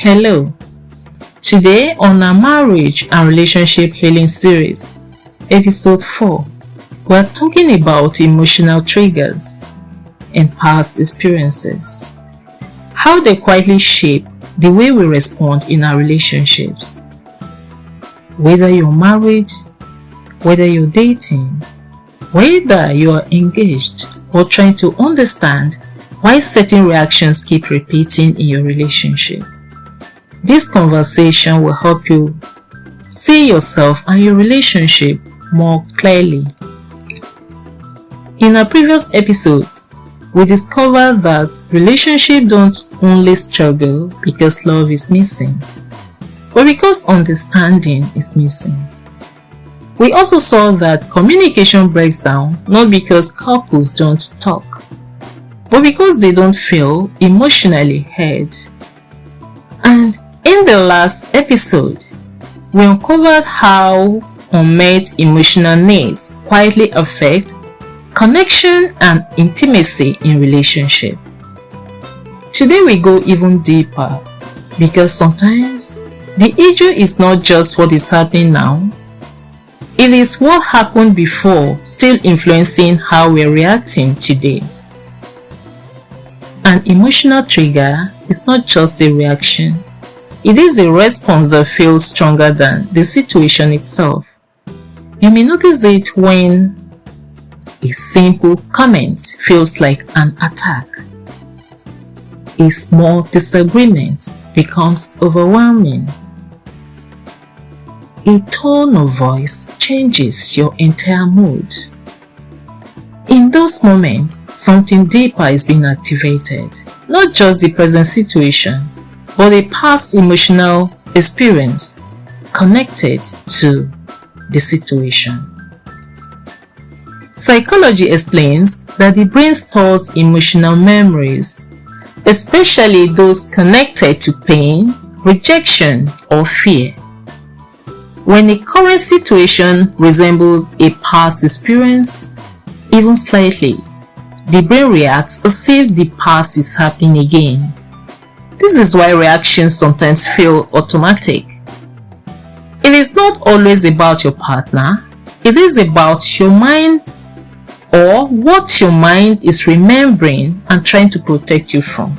Hello, today on our marriage and relationship healing series, episode 4, we're talking about emotional triggers and past experiences, how they quietly shape the way we respond in our relationships. Whether you're married, whether you're dating, whether you are engaged or trying to understand why certain reactions keep repeating in your relationship. This conversation will help you see yourself and your relationship more clearly. In our previous episodes, we discovered that relationships don't only struggle because love is missing, but because understanding is missing. We also saw that communication breaks down not because couples don't talk, but because they don't feel emotionally heard. And in the last episode, we uncovered how unmet emotional needs quietly affect connection and intimacy in relationship. Today we go even deeper because sometimes the issue is not just what is happening now, it is what happened before still influencing how we are reacting today. An emotional trigger is not just a reaction. It is a response that feels stronger than the situation itself. You may notice it when a simple comment feels like an attack. A small disagreement becomes overwhelming. A tone of voice changes your entire mood. In those moments, something deeper is being activated. Not just the present situation, but a past emotional experience connected to the situation. Psychology explains that the brain stores emotional memories, especially those connected to pain, rejection, or fear. When a current situation resembles a past experience, even slightly, the brain reacts as if the past is happening again. This is why reactions sometimes feel automatic. It is not always about your partner, it is about your mind or what your mind is remembering and trying to protect you from.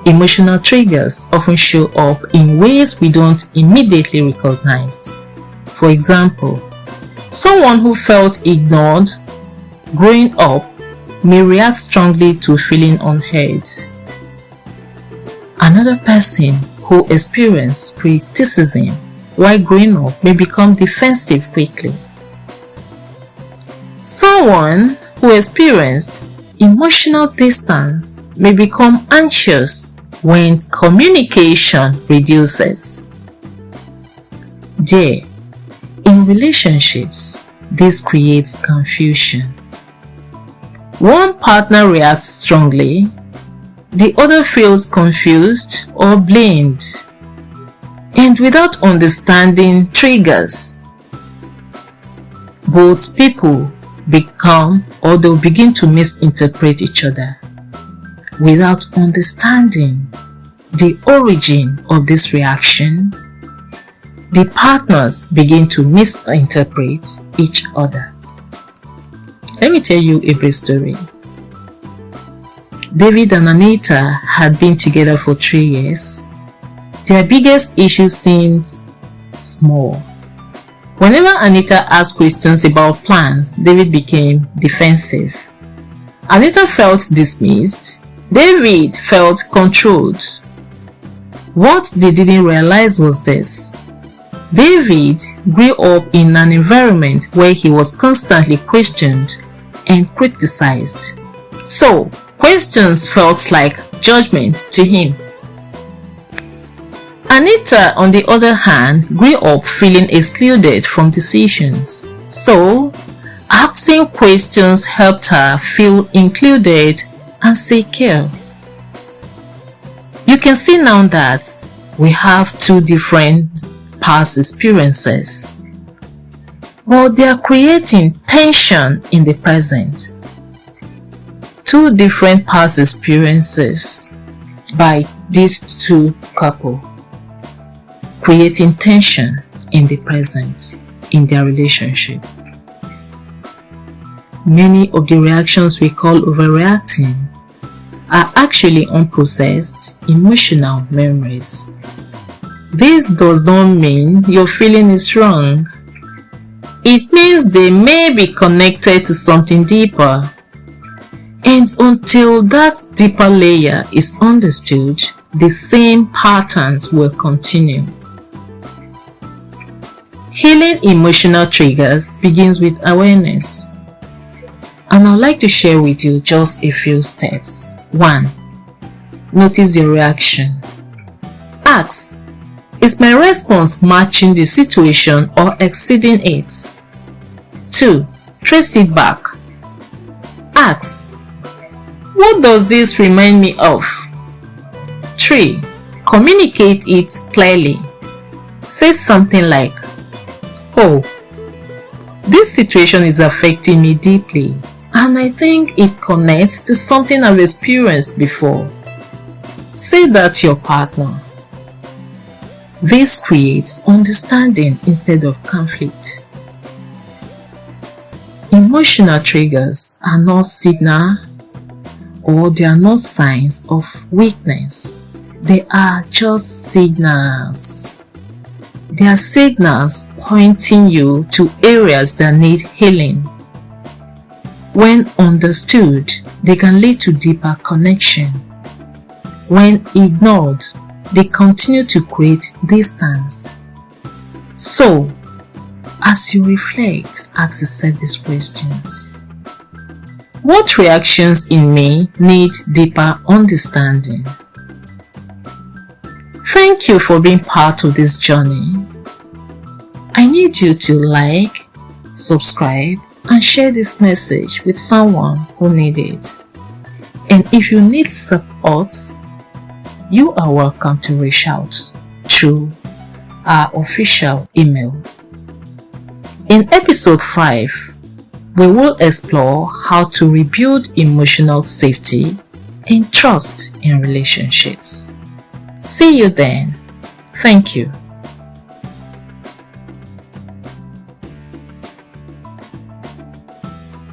Emotional triggers often show up in ways we don't immediately recognize. For example, someone who felt ignored growing up may react strongly to feeling unheard. Another person who experienced criticism while growing up may become defensive quickly. Someone who experienced emotional distance may become anxious when communication reduces. There, in relationships, this creates confusion. One partner reacts strongly, the other feels confused or blamed, and without understanding triggers, both people they'll begin to misinterpret each other. Without understanding the origin of this reaction, the partners begin to misinterpret each other. Let me tell you a brief story. David and Anita had been together for 3 years. Their biggest issue seemed small. Whenever Anita asked questions about plans, David became defensive. Anita felt dismissed. David felt controlled. What they didn't realize was this. David grew up in an environment where he was constantly questioned and criticized. So, questions felt like judgment to him. Anita, on the other hand, grew up feeling excluded from decisions. So, asking questions helped her feel included and secure. You can see now that we have two different past experiences, but they are creating tension in the present. Two different past experiences by these two couples, creating tension in the present in their relationship. Many of the reactions we call overreacting are actually unprocessed emotional memories. This does not mean your feeling is wrong. It means they may be connected to something deeper. And until that deeper layer is understood, the same patterns will continue. Healing emotional triggers begins with awareness. And I'd like to share with you just a few steps. 1. Notice your reaction. Ask, is my response matching the situation or exceeding it? 2. Trace it back. Ask, what does this remind me of? 3. Communicate it clearly. Say something like, oh, this situation is affecting me deeply, and I think it connects to something I've experienced before. Say that to your partner. This creates understanding instead of conflict. Emotional triggers are not signal, or they are not signs of weakness. They are just signals. They are signals pointing you to areas that need healing. When understood, they can lead to deeper connection. When ignored, they continue to create distance. So, as you reflect, ask yourself these questions. What reactions in me need deeper understanding? Thank you for being part of this journey. I need you to like, subscribe, and share this message with someone who needs it. And if you need support, you are welcome to reach out through our official email. In episode 5, we will explore how to rebuild emotional safety and trust in relationships. See you then. Thank you.